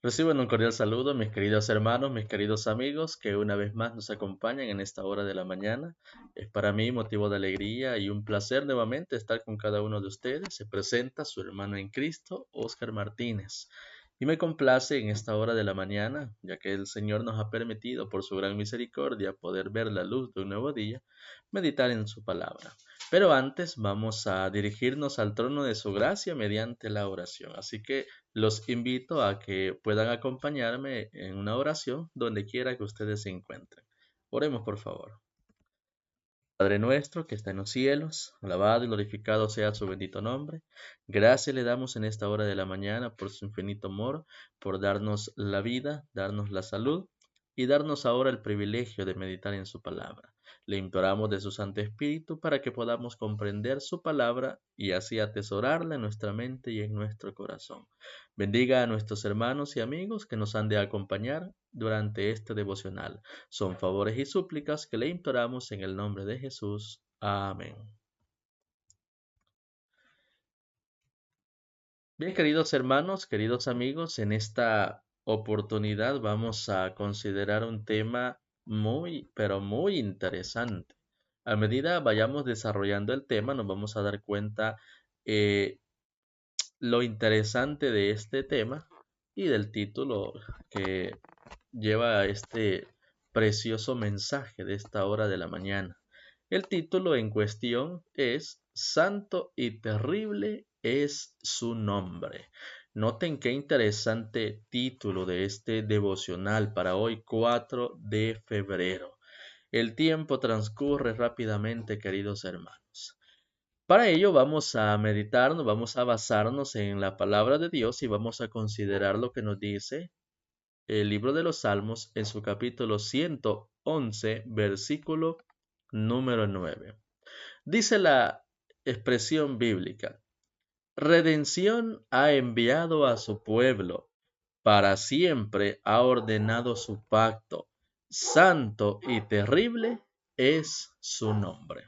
Reciban un cordial saludo, mis queridos hermanos, mis queridos amigos, que una vez más nos acompañan en esta hora de la mañana. Es para mí motivo de alegría y un placer nuevamente estar con cada uno de ustedes. Se presenta su hermano en Cristo, Óscar Martínez. Y me complace en esta hora de la mañana, ya que el Señor nos ha permitido, por su gran misericordia, poder ver la luz de un nuevo día, meditar en su palabra. Pero antes vamos a dirigirnos al trono de su gracia mediante la oración. Así que los invito a que puedan acompañarme en una oración donde quiera que ustedes se encuentren. Oremos, por favor. Padre nuestro que está en los cielos, alabado y glorificado sea su bendito nombre. Gracias le damos en esta hora de la mañana por su infinito amor, por darnos la vida, darnos la salud y darnos ahora el privilegio de meditar en su palabra. Le imploramos de su Santo Espíritu para que podamos comprender su palabra y así atesorarla en nuestra mente y en nuestro corazón. Bendiga a nuestros hermanos y amigos que nos han de acompañar durante este devocional. Son favores y súplicas que le imploramos en el nombre de Jesús. Amén. Bien, queridos hermanos, queridos amigos, en esta oportunidad vamos a considerar un tema muy, pero muy interesante. A medida vayamos desarrollando el tema, nos vamos a dar cuenta eh, lo interesante de este tema y del título que lleva este precioso mensaje de esta hora de la mañana. El título en cuestión es Santo y terrible es su nombre. Noten qué interesante título de este devocional para hoy 4 de febrero. El tiempo transcurre rápidamente, queridos hermanos. Para ello vamos a meditarnos, vamos a basarnos en la palabra de Dios y vamos a considerar lo que nos dice el libro de los Salmos en su capítulo 111, versículo número 9. Dice la expresión bíblica: redención ha enviado a su pueblo, para siempre ha ordenado su pacto, santo y terrible es su nombre.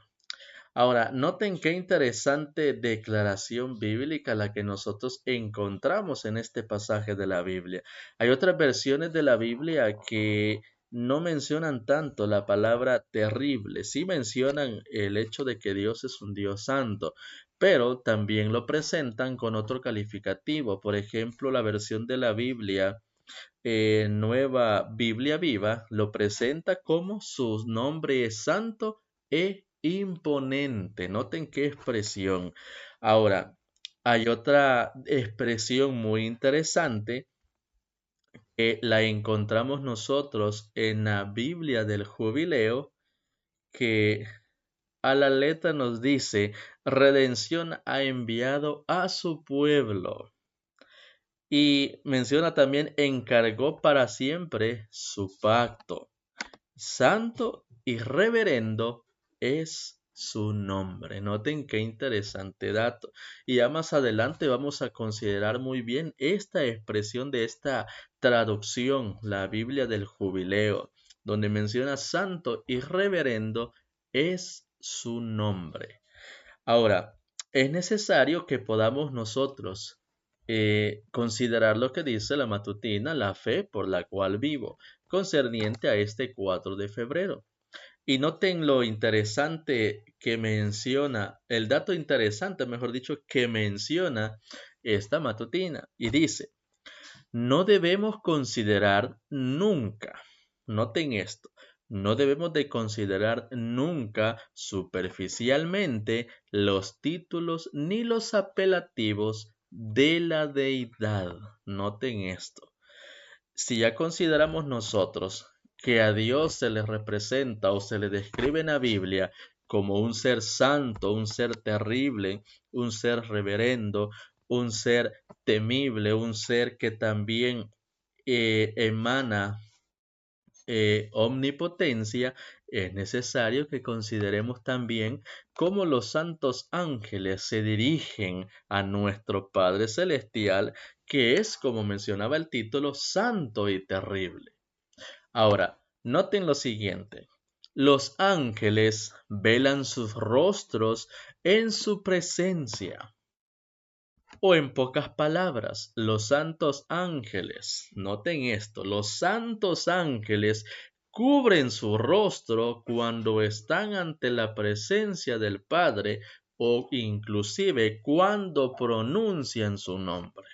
Ahora, noten qué interesante declaración bíblica la que nosotros encontramos en este pasaje de la Biblia. Hay otras versiones de la Biblia que no mencionan tanto la palabra terrible, sí mencionan el hecho de que Dios es un Dios santo, pero también lo presentan con otro calificativo. Por ejemplo, la versión de la Biblia Nueva Biblia Viva lo presenta como su nombre es santo e imponente. Noten qué expresión. Ahora, hay otra expresión muy interesante que la encontramos nosotros en la Biblia del Jubileo, que a la letra nos dice: redención ha enviado a su pueblo. Y menciona también: encargó para siempre su pacto. Santo y reverendo es su nombre. Noten qué interesante dato. Y ya más adelante vamos a considerar muy bien esta expresión de esta traducción, la Biblia del Jubileo, donde menciona santo y reverendo es su nombre. Ahora, es necesario que podamos nosotros considerar lo que dice la matutina, la fe por la cual vivo, concerniente a este 4 de febrero. Y noten lo interesante que menciona, el dato interesante, mejor dicho, que menciona esta matutina. Y dice: no debemos considerar nunca, noten esto, no debemos de considerar nunca superficialmente los títulos ni los apelativos de la deidad. Noten esto. Si ya consideramos nosotros que a Dios se le representa o se le describe en la Biblia como un ser santo, un ser terrible, un ser reverendo, un ser temible, un ser que también emana omnipotencia, es necesario que consideremos también cómo los santos ángeles se dirigen a nuestro Padre Celestial, que es, como mencionaba el título, santo y terrible. Ahora, noten lo siguiente: los ángeles velan sus rostros en su presencia. O en pocas palabras, los santos ángeles, noten esto, los santos ángeles cubren su rostro cuando están ante la presencia del Padre o inclusive cuando pronuncian su nombre.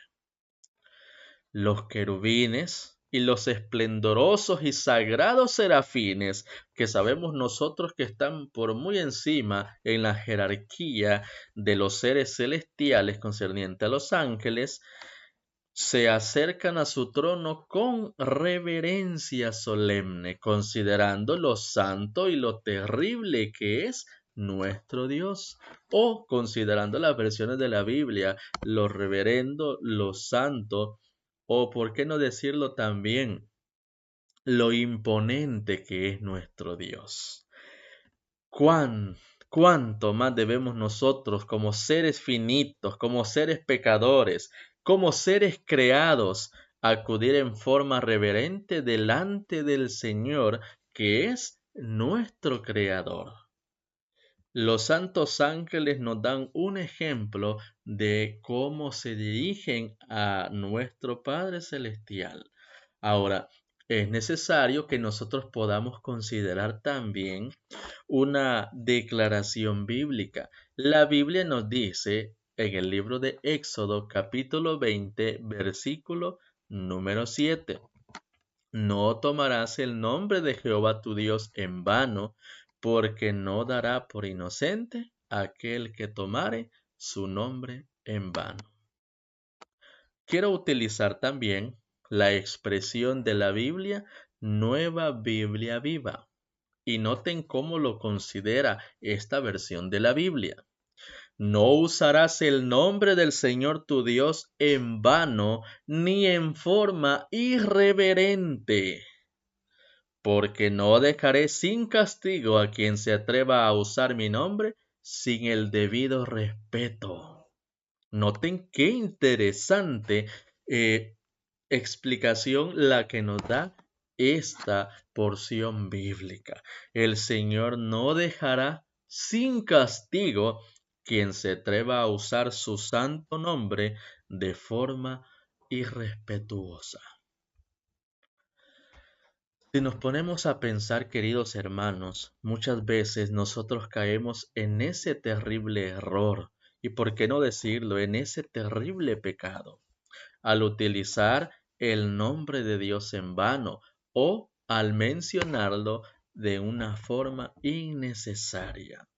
Los querubines y los esplendorosos y sagrados serafines, que sabemos nosotros que están por muy encima en la jerarquía de los seres celestiales concerniente a los ángeles, se acercan a su trono con reverencia solemne, considerando lo santo y lo terrible que es nuestro Dios, o considerando las versiones de la Biblia, lo reverendo, lo santo, o por qué no decirlo también, lo imponente que es nuestro Dios. ¿Cuán, cuánto más debemos nosotros como seres finitos, como seres pecadores, como seres creados, acudir en forma reverente delante del Señor, que es nuestro Creador? Los santos ángeles nos dan un ejemplo de cómo se dirigen a nuestro Padre Celestial. Ahora, es necesario que nosotros podamos considerar también una declaración bíblica. La Biblia nos dice en el libro de Éxodo capítulo 20, versículo número 7. No tomarás el nombre de Jehová tu Dios en vano, porque no dará por inocente aquel que tomare su nombre en vano. Quiero utilizar también la expresión de la Biblia, Nueva Biblia Viva. Y noten cómo lo considera esta versión de la Biblia. No usarás el nombre del Señor tu Dios en vano, ni en forma irreverente, porque no dejaré sin castigo a quien se atreva a usar mi nombre sin el debido respeto. Noten qué interesante explicación la que nos da esta porción bíblica. El Señor no dejará sin castigo quien se atreva a usar su santo nombre de forma irrespetuosa. Si nos ponemos a pensar, queridos hermanos, muchas veces nosotros caemos en ese terrible error, y por qué no decirlo, en ese terrible pecado, al utilizar el nombre de Dios en vano o al mencionarlo de una forma innecesaria.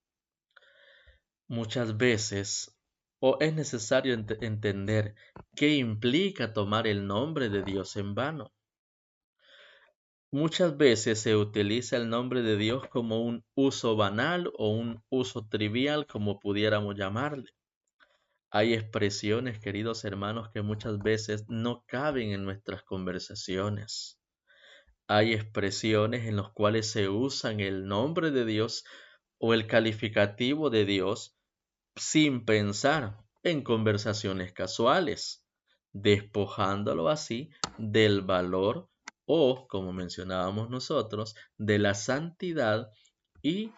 Muchas veces, o es necesario entender qué implica tomar el nombre de Dios en vano. Muchas veces se utiliza el nombre de Dios como un uso banal o un uso trivial, como pudiéramos llamarle. Hay expresiones, queridos hermanos, que muchas veces no caben en nuestras conversaciones. Hay expresiones en las cuales se usan el nombre de Dios o el calificativo de Dios sin pensar en conversaciones casuales, despojándolo así del valor o, como mencionábamos nosotros, de la santidad y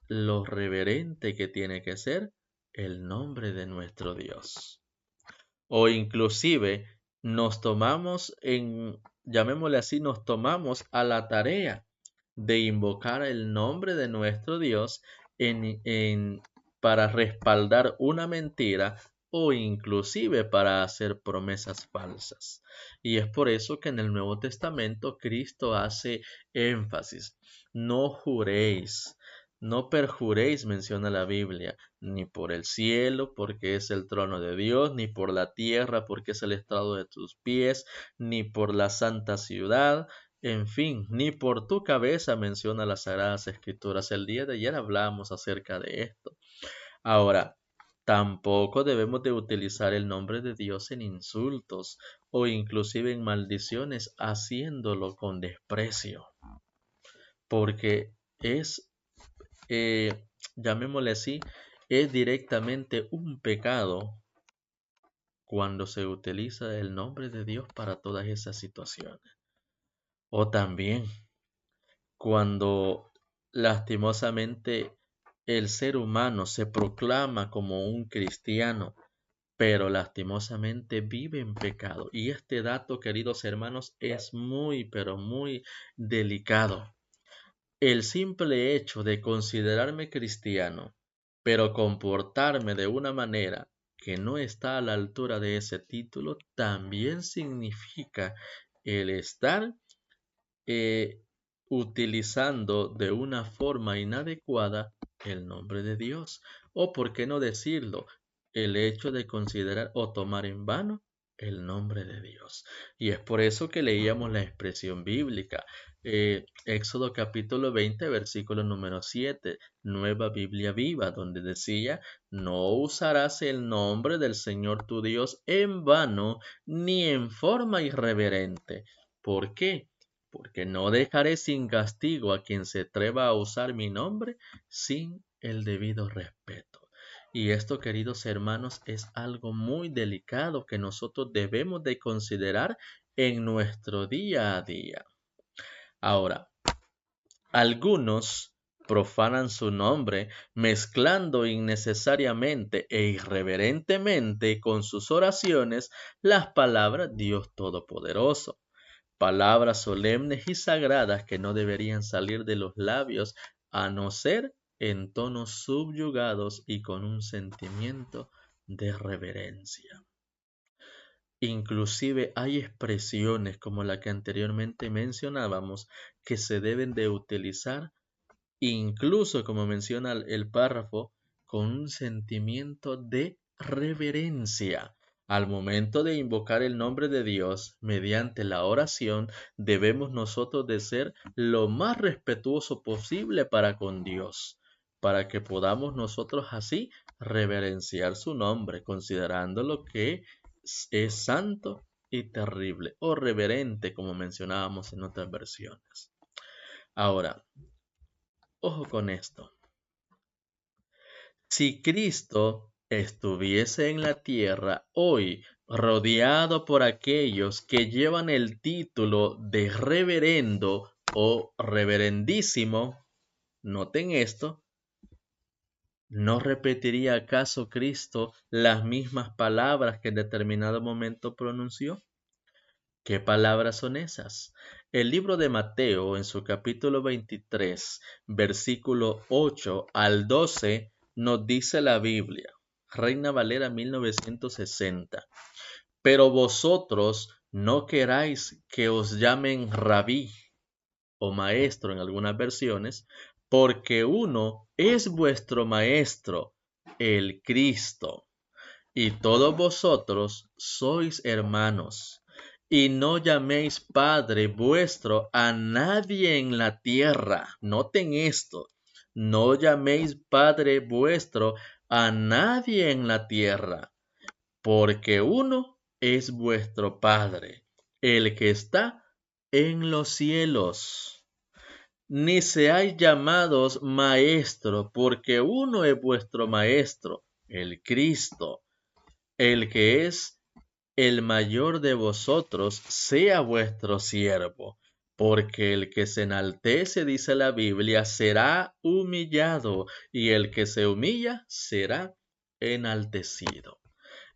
lo reverente que tiene que ser el nombre de nuestro Dios. O inclusive nos tomamos llamémosle así, nos tomamos a la tarea de invocar el nombre de nuestro Dios para respaldar una mentira o inclusive para hacer promesas falsas. Y es por eso que en el Nuevo Testamento Cristo hace énfasis: no juréis, no perjuréis, menciona la Biblia, ni por el cielo, porque es el trono de Dios, ni por la tierra, porque es el estrado de tus pies, ni por la santa ciudad, en fin, ni por tu cabeza, menciona las Sagradas Escrituras. El día de ayer hablamos acerca de esto. Ahora, tampoco debemos de utilizar el nombre de Dios en insultos o inclusive en maldiciones, haciéndolo con desprecio, porque es, llamémosle así, es directamente un pecado cuando se utiliza el nombre de Dios para todas esas situaciones. O también cuando lastimosamente el ser humano se proclama como un cristiano, pero lastimosamente vive en pecado. Y este dato, queridos hermanos, es muy, pero muy delicado. El simple hecho de considerarme cristiano, pero comportarme de una manera que no está a la altura de ese título, también significa el estar eh, utilizando de una forma inadecuada el nombre de Dios. O, por qué no decirlo, el hecho de considerar o tomar en vano el nombre de Dios. Y es por eso que leíamos la expresión bíblica. Éxodo capítulo 20, versículo número 7, Nueva Biblia Viva, donde decía: no usarás el nombre del Señor tu Dios en vano ni en forma irreverente. ¿Por qué? Porque no dejaré sin castigo a quien se atreva a usar mi nombre sin el debido respeto. Y esto, queridos hermanos, es algo muy delicado que nosotros debemos de considerar en nuestro día a día. Ahora, algunos profanan su nombre mezclando innecesariamente e irreverentemente con sus oraciones las palabras Dios Todopoderoso. Palabras solemnes y sagradas que no deberían salir de los labios a no ser en tonos subyugados y con un sentimiento de reverencia. Inclusive hay expresiones como la que anteriormente mencionábamos que se deben de utilizar, incluso como menciona el párrafo, con un sentimiento de reverencia. Al momento de invocar el nombre de Dios mediante la oración, debemos nosotros de ser lo más respetuoso posible para con Dios, para que podamos nosotros así reverenciar su nombre, considerando lo que es santo y terrible, o reverente, como mencionábamos en otras versiones. Ahora, ojo con esto. Si Cristo estuviese en la tierra hoy, rodeado por aquellos que llevan el título de reverendo o reverendísimo, noten esto, ¿no repetiría acaso Cristo las mismas palabras que en determinado momento pronunció? ¿Qué palabras son esas? El libro de Mateo, en su capítulo 23, versículo 8 al 12, nos dice la Biblia, Reina Valera 1960. Pero vosotros no queráis que os llamen rabí o maestro en algunas versiones, porque uno es vuestro maestro, el Cristo, y todos vosotros sois hermanos. Y no llaméis Padre vuestro a nadie en la tierra. Noten esto. No llaméis Padre vuestro a nadie en la tierra, porque uno es vuestro Padre, el que está en los cielos. Ni seáis llamados maestro, porque uno es vuestro maestro, el Cristo. El que es el mayor de vosotros sea vuestro siervo, porque el que se enaltece, dice la Biblia, será humillado, y el que se humilla será enaltecido.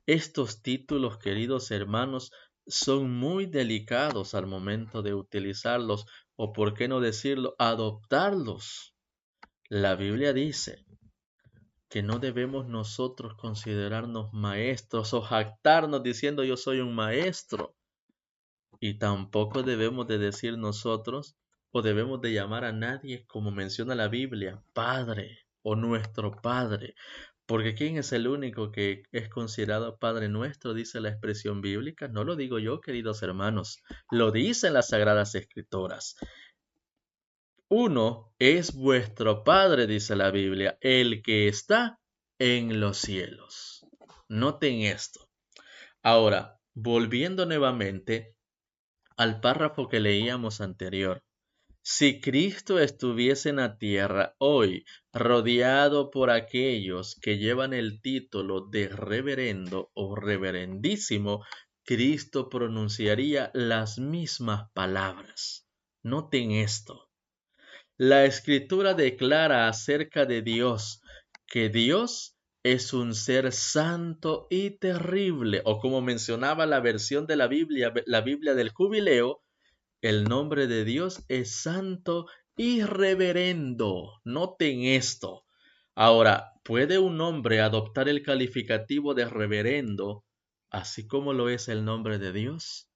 Estos títulos, queridos hermanos, son muy delicados al momento de utilizarlos, o por qué no decirlo, adoptarlos. La Biblia dice que no debemos nosotros considerarnos maestros o jactarnos diciendo yo soy un maestro. Y tampoco debemos de decir nosotros o debemos de llamar a nadie, como menciona la Biblia, Padre o nuestro Padre. Porque ¿quién es el único que es considerado Padre nuestro? Dice la expresión bíblica. No lo digo yo, queridos hermanos. Lo dicen las Sagradas Escrituras. Uno es vuestro Padre, dice la Biblia, el que está en los cielos. Noten esto. Ahora, volviendo nuevamente al párrafo que leíamos anterior. Si Cristo estuviese en la tierra hoy, rodeado por aquellos que llevan el título de reverendo o reverendísimo, Cristo pronunciaría las mismas palabras. Noten esto. La Escritura declara acerca de Dios que Dios es un ser santo y terrible, o como mencionaba la versión de la Biblia del Jubileo, el nombre de Dios es santo y reverendo. Noten esto. Ahora, ¿puede un hombre adoptar el calificativo de reverendo, así como lo es el nombre de Dios?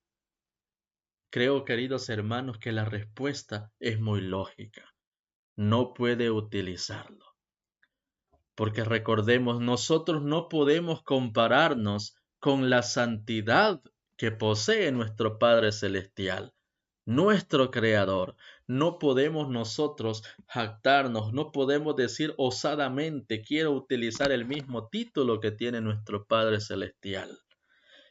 Creo, queridos hermanos, que la respuesta es muy lógica. No puede utilizarlo. Porque recordemos, nosotros no podemos compararnos con la santidad que posee nuestro Padre Celestial, nuestro Creador. No podemos nosotros jactarnos, no podemos decir osadamente, quiero utilizar el mismo título que tiene nuestro Padre Celestial.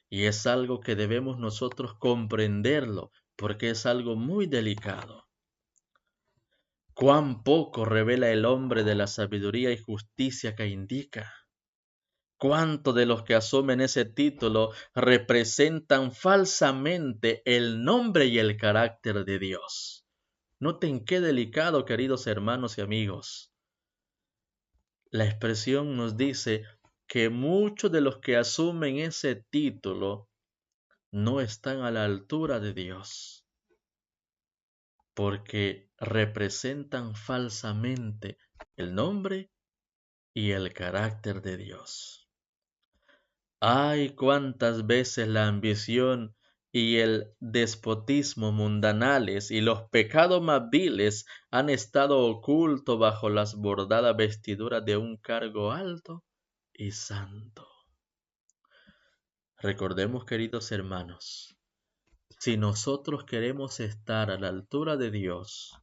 Y es algo que debemos nosotros comprenderlo, porque es algo muy delicado. Cuán poco revela el hombre de la sabiduría y justicia que indica. Cuánto de los que asumen ese título representan falsamente el nombre y el carácter de Dios. Noten qué delicado, queridos hermanos y amigos. La expresión nos dice que muchos de los que asumen ese título no están a la altura de Dios, porque representan falsamente el nombre y el carácter de Dios. Ay, cuántas veces la ambición y el despotismo mundanales y los pecados más viles han estado ocultos bajo las bordadas vestiduras de un cargo alto y santo. Recordemos, queridos hermanos, si nosotros queremos estar a la altura de Dios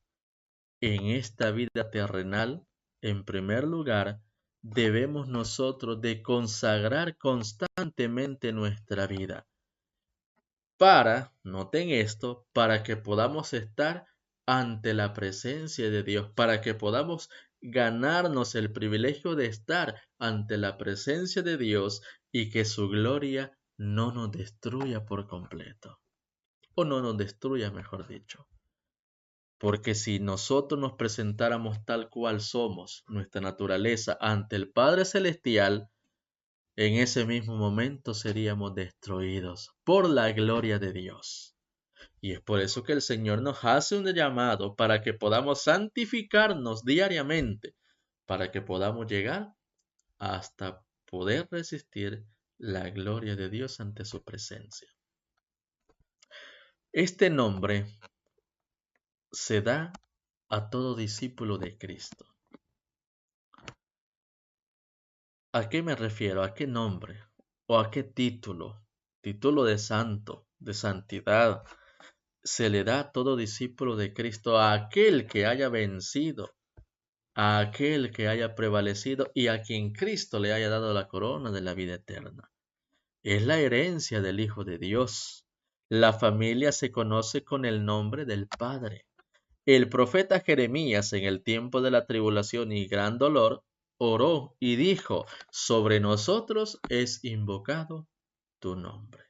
en esta vida terrenal, en primer lugar, debemos nosotros de consagrar constantemente nuestra vida noten esto, para que podamos estar ante la presencia de Dios, para que podamos ganarnos el privilegio de estar ante la presencia de Dios y que su gloria no nos destruya por completo, o no nos destruya, mejor dicho. Porque si nosotros nos presentáramos tal cual somos, nuestra naturaleza, ante el Padre Celestial, en ese mismo momento seríamos destruidos por la gloria de Dios. Y es por eso que el Señor nos hace un llamado para que podamos santificarnos diariamente, para que podamos llegar hasta poder resistir la gloria de Dios ante su presencia. Este nombre se da a todo discípulo de Cristo. ¿A qué me refiero? ¿A qué nombre? ¿O a qué título? Título de santo, de santidad. Se le da a todo discípulo de Cristo, a aquel que haya vencido, a aquel que haya prevalecido y a quien Cristo le haya dado la corona de la vida eterna. Es la herencia del Hijo de Dios. La familia se conoce con el nombre del Padre. El profeta Jeremías, en el tiempo de la tribulación y gran dolor, oró y dijo, sobre nosotros es invocado tu nombre.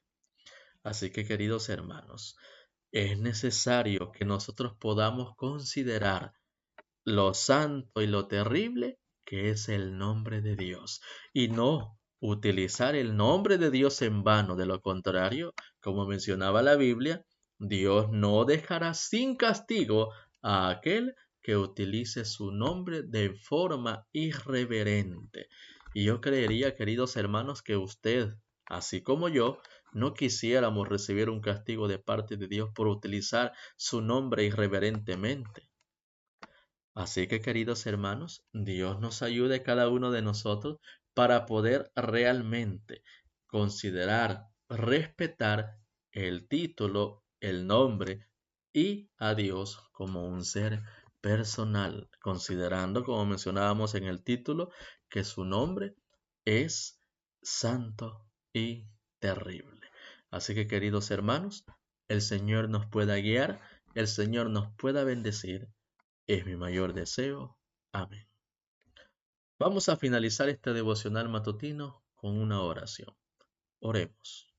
Así que, queridos hermanos, es necesario que nosotros podamos considerar lo santo y lo terrible que es el nombre de Dios y no utilizar el nombre de Dios en vano. De lo contrario, como mencionaba la Biblia, Dios no dejará sin castigo a aquel que utilice su nombre de forma irreverente. Y yo creería, queridos hermanos, que usted, así como yo, no quisiéramos recibir un castigo de parte de Dios por utilizar su nombre irreverentemente. Así que, queridos hermanos, Dios nos ayude a cada uno de nosotros para poder realmente considerar, respetar el título, el nombre y a Dios como un ser personal, considerando, como mencionábamos en el título, que su nombre es santo y terrible. Así que, queridos hermanos, el Señor nos pueda guiar, el Señor nos pueda bendecir. Es mi mayor deseo. Amén. Vamos a finalizar este devocional matutino con una oración. Oremos.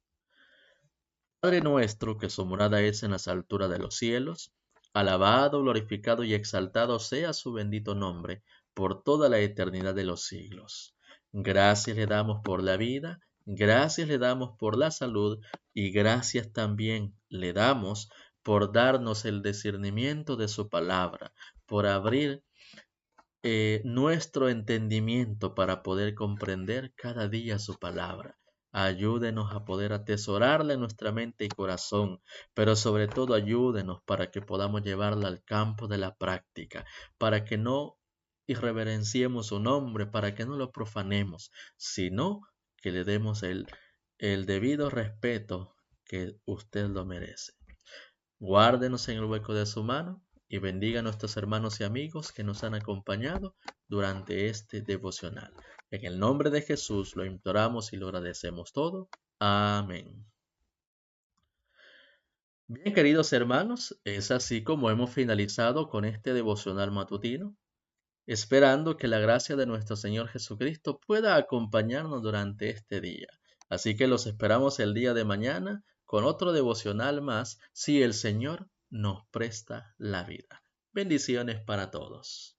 Padre nuestro, que su morada es en las alturas de los cielos, alabado, glorificado y exaltado sea su bendito nombre por toda la eternidad de los siglos. Gracias le damos por la vida, gracias le damos por la salud y gracias también le damos por darnos el discernimiento de su palabra, por abrir nuestro entendimiento para poder comprender cada día su palabra. Ayúdenos a poder atesorarla en nuestra mente y corazón, pero sobre todo ayúdenos para que podamos llevarla al campo de la práctica, para que no irreverenciemos su nombre, para que no lo profanemos, sino que le demos el debido respeto que usted lo merece. Guárdenos en el hueco de su mano y bendiga a nuestros hermanos y amigos que nos han acompañado durante este devocional. En el nombre de Jesús lo imploramos y lo agradecemos todo. Amén. Bien, queridos hermanos, es así como hemos finalizado con este devocional matutino, esperando que la gracia de nuestro Señor Jesucristo pueda acompañarnos durante este día. Así que los esperamos el día de mañana con otro devocional más, si el Señor nos presta la vida. Bendiciones para todos.